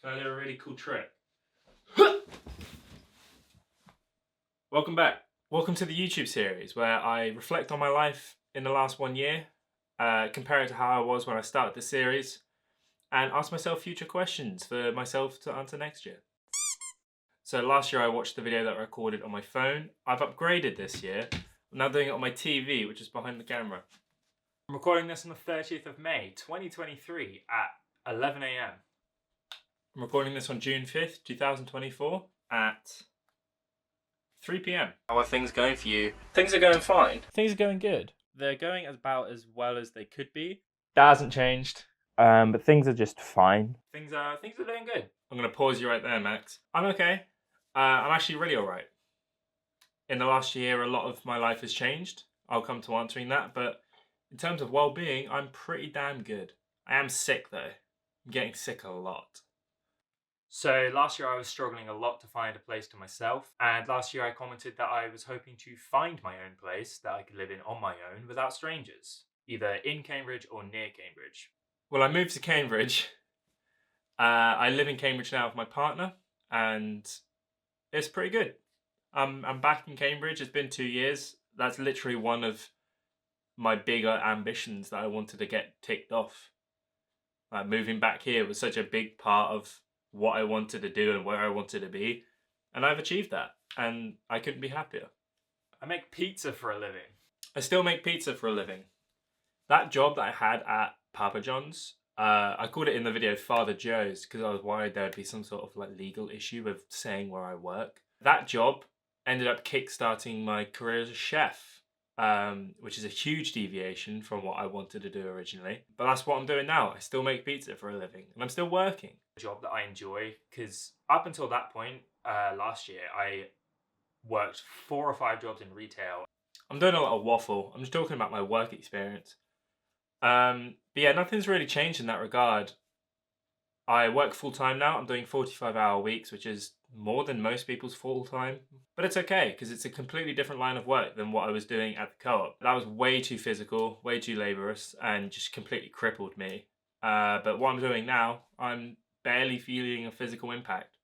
Can I do a really cool trick? Welcome back. Welcome to the YouTube series where I reflect on my life in the last 1 year, compare it to how I was when I started the series, and ask myself future questions for myself to answer next year. So last year I watched the video that I recorded on my phone. I've upgraded this year. I'm now doing it on my TV, which is behind the camera. I'm recording this on the 30th of May, 2023 at 11 AM. I'm recording this on June 5th, 2024 at 3 PM. How are things going for you? Things are going fine. Things are going good. They're going about as well as they could be. That hasn't changed, but things are just fine. Things are doing good. I'm going to pause you right there, Max. I'm okay. I'm actually really alright. In the last year, a lot of my life has changed. I'll come to answering that, but in terms of well-being, I'm pretty damn good. I am sick though. I'm getting sick a lot. So last year I was struggling a lot to find a place to myself, and last year I commented that I was hoping to find my own place that I could live in on my own without strangers, either in Cambridge or near Cambridge. Well, I moved to Cambridge. I live in Cambridge now with my partner, and it's pretty good. I'm back in Cambridge. It's been 2 years. That's literally one of my bigger ambitions that I wanted to get ticked off. Moving back here was such a big part of what I wanted to do and where I wanted to be, and I've achieved that, and I couldn't be happier. I make pizza for a living. I still make pizza for a living. That job that I had at Papa John's, I called it in the video Father Joe's because I was worried there would be some sort of like legal issue with saying where I work. That job ended up kickstarting my career as a chef, which is a huge deviation from what I wanted to do originally. But that's what I'm doing now. I still make pizza for a living, and I'm still working. A job that I enjoy, because up until that point, last year, I worked 4 or 5 jobs in retail. I'm doing a lot of waffle. I'm just talking about my work experience. But yeah, nothing's really changed in that regard. I work full-time now. I'm doing 45-hour weeks, which is more than most people's full-time. But it's okay, because it's a completely different line of work than what I was doing at the co-op. That was way too physical, way too laborious, and just completely crippled me. But what I'm doing now, I'm barely feeling a physical impact.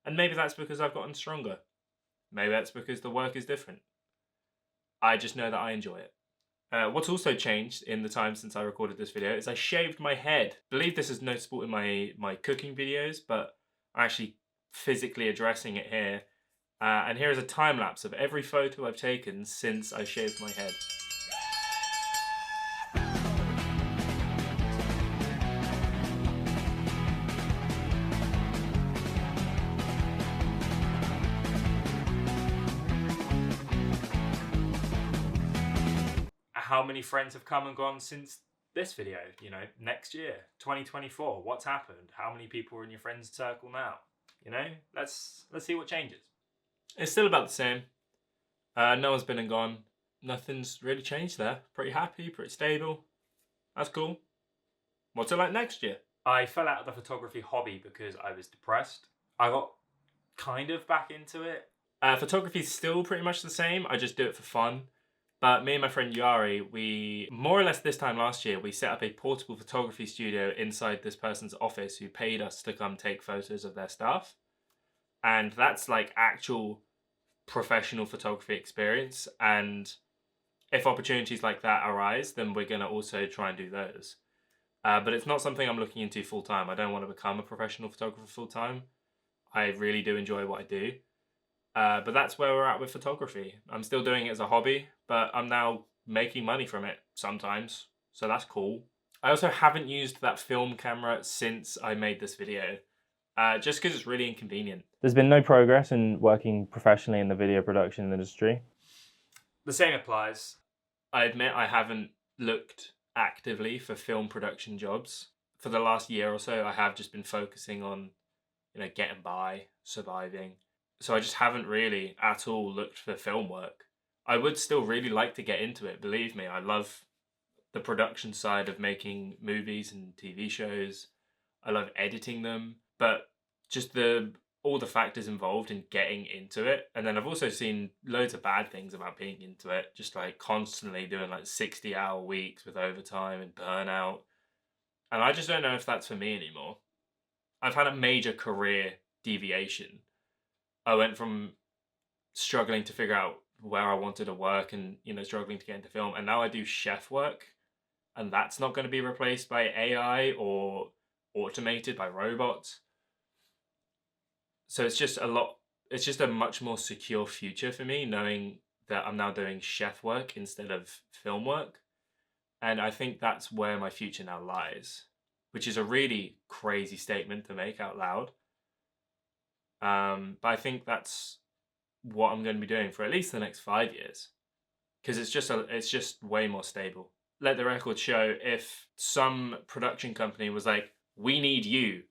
And maybe that's because I've gotten stronger. Maybe that's because the work is different. I just know that I enjoy it. What's also changed in the time since I recorded this video is I shaved my head. I believe this is noticeable in my cooking videos, but I'm actually physically addressing it here. And here is a time lapse of every photo I've taken since I shaved my head. How many friends have come and gone since this video? You know, next year, 2024, what's happened? How many people are in your friends circle now? You know, let's see what changes. It's still about the same. No one's been and gone. Nothing's really changed there. Pretty happy, pretty stable. That's cool. What's it like next year? I fell out of the photography hobby because I was depressed. I got kind of back into it. Photography's still pretty much the same. I just do it for fun. But me and my friend Yari, we, more or less this time last year, we set up a portable photography studio inside this person's office who paid us to come take photos of their stuff. And that's like actual professional photography experience. And if opportunities like that arise, then we're going to also try and do those. But it's not something I'm looking into full time. I don't want to become a professional photographer full time. I really do enjoy what I do. But that's where we're at with photography. I'm still doing it as a hobby, but I'm now making money from it sometimes. So that's cool. I also haven't used that film camera since I made this video, just because it's really inconvenient. There's been no progress in working professionally in the video production industry. The same applies. I admit I haven't looked actively for film production jobs. For the last year or so, I have just been focusing on, you know, getting by, surviving. So I just haven't really at all looked for film work. I would still really like to get into it, believe me. I love the production side of making movies and TV shows. I love editing them, but just all the factors involved in getting into it. And then I've also seen loads of bad things about being into it, just like constantly doing like 60-hour weeks with overtime and burnout. And I just don't know if that's for me anymore. I've had a major career deviation. I went from struggling to figure out where I wanted to work and, struggling to get into film, and now I do chef work, and that's not going to be replaced by AI or automated by robots. So it's just a much more secure future for me, knowing that I'm now doing chef work instead of film work. And I think that's where my future now lies, which is a really crazy statement to make out loud. But I think that's what I'm going to be doing for at least the next 5 years, because it's just way more stable. Let the record show, if some production company was like, "We need you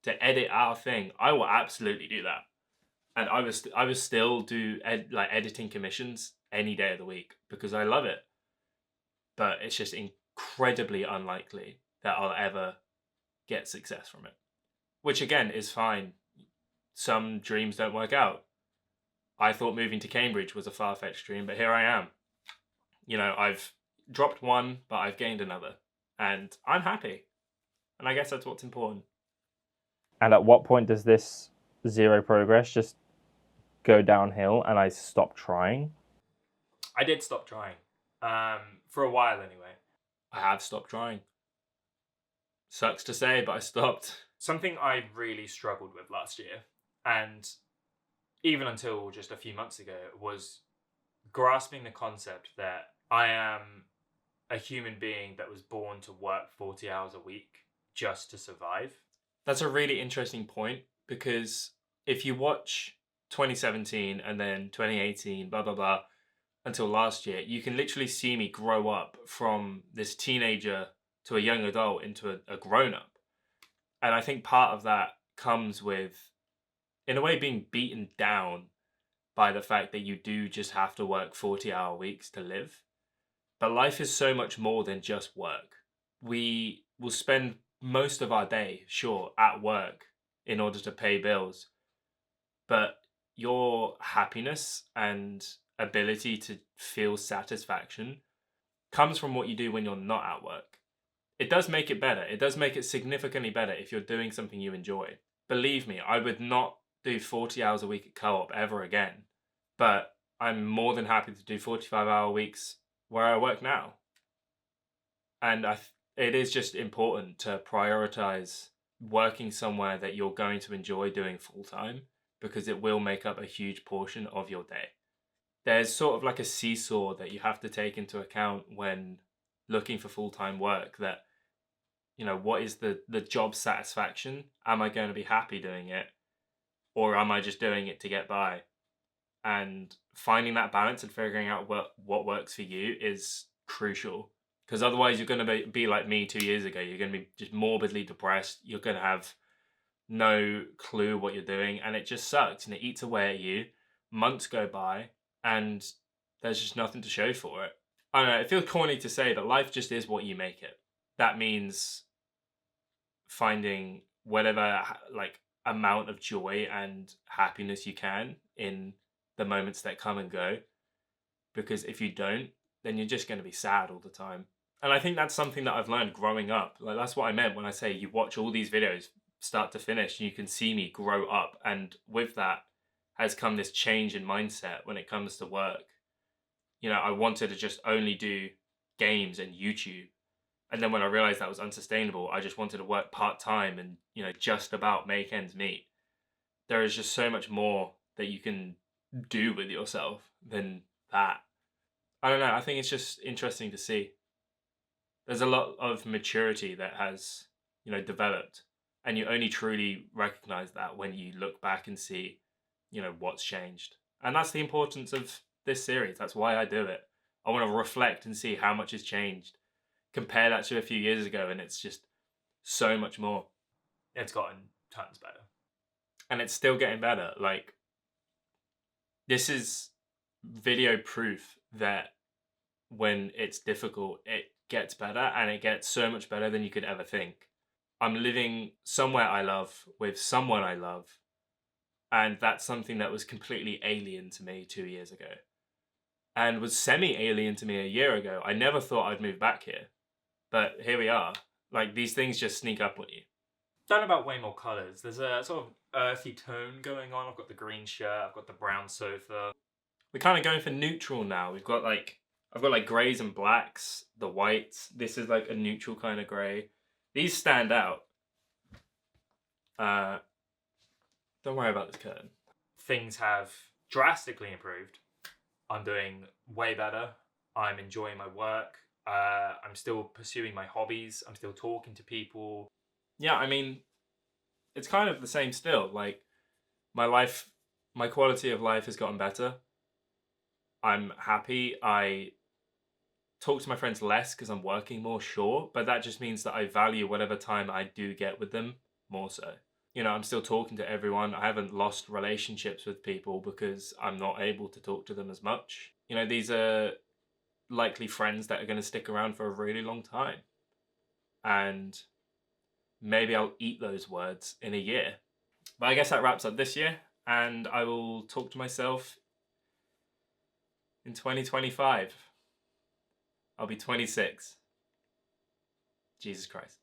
to edit our thing," I will absolutely do that, and I was still do editing commissions any day of the week because I love it. But it's just incredibly unlikely that I'll ever get success from it, which again is fine. Some dreams don't work out. I thought moving to Cambridge was a far-fetched dream, but here I am. I've dropped one, but I've gained another, and I'm happy. And I guess that's what's important. And at what point does this zero progress just go downhill and I stop trying? I did stop trying. For a while anyway. I have stopped trying. Sucks to say, but I stopped. Something I really struggled with last year, and even until just a few months ago, was grasping the concept that I am a human being that was born to work 40 hours a week just to survive. That's a really interesting point, because if you watch 2017 and then 2018, blah, blah, blah, until last year, you can literally see me grow up from this teenager to a young adult into a grown-up. And I think part of that comes with, in a way, being beaten down by the fact that you do just have to work 40-hour weeks to live. But life is so much more than just work. We will spend most of our day, sure, at work in order to pay bills. But your happiness and ability to feel satisfaction comes from what you do when you're not at work. It does make it better. It does make it significantly better if you're doing something you enjoy. Believe me, I would not do 40 hours a week at co-op ever again. But I'm more than happy to do 45-hour weeks where I work now. And it is just important to prioritize working somewhere that you're going to enjoy doing full time, because it will make up a huge portion of your day. There's sort of like a seesaw that you have to take into account when looking for full-time work, that, what is the job satisfaction? Am I going to be happy doing it? Or am I just doing it to get by? And finding that balance and figuring out what works for you is crucial. Because otherwise you're going to be like me 2 years ago. You're going to be just morbidly depressed. You're going to have no clue what you're doing, and it just sucks, and it eats away at you. Months go by, and there's just nothing to show for it. I don't know, it feels corny to say, but life just is what you make it. That means finding whatever amount of joy and happiness you can in the moments that come and go. Because if you don't, then you're just going to be sad all the time. And I think that's something that I've learned growing up. Like, that's what I meant when I say you watch all these videos start to finish, and you can see me grow up. And with that has come this change in mindset when it comes to work. I wanted to just only do games and YouTube. And then when I realized that was unsustainable, I just wanted to work part-time and, just about make ends meet. There is just so much more that you can do with yourself than that. I don't know. I think it's just interesting to see. There's a lot of maturity that has, developed. And you only truly recognize that when you look back and see, what's changed. And that's the importance of this series. That's why I do it. I want to reflect and see how much has changed. Compare that to a few years ago, and it's just so much more. It's gotten tons better. And it's still getting better. Like, this is video proof that when it's difficult, it gets better, and it gets so much better than you could ever think. I'm living somewhere I love with someone I love, and that's something that was completely alien to me 2 years ago, and was semi-alien to me a year ago. I never thought I'd move back here, but here we are. Like, these things just sneak up on you. Done about way more colours. There's a sort of earthy tone going on. I've got the green shirt, I've got the brown sofa. We're kind of going for neutral now. I've got like greys and blacks, the whites. This is like a neutral kind of grey. These stand out. Don't worry about this curtain. Things have drastically improved. I'm doing way better. I'm enjoying my work. I'm still pursuing my hobbies. I'm still talking to people. Yeah, I mean, it's kind of the same still. Like, my quality of life has gotten better. I'm happy. I talk to my friends less because I'm working more, sure, but that just means that I value whatever time I do get with them more so. You know, I'm still talking to everyone. I haven't lost relationships with people because I'm not able to talk to them as much. You know, these are likely friends that are going to stick around for a really long time. And maybe I'll eat those words in a year. But I guess that wraps up this year, and I will talk to myself in 2025. I'll be 26. Jesus Christ.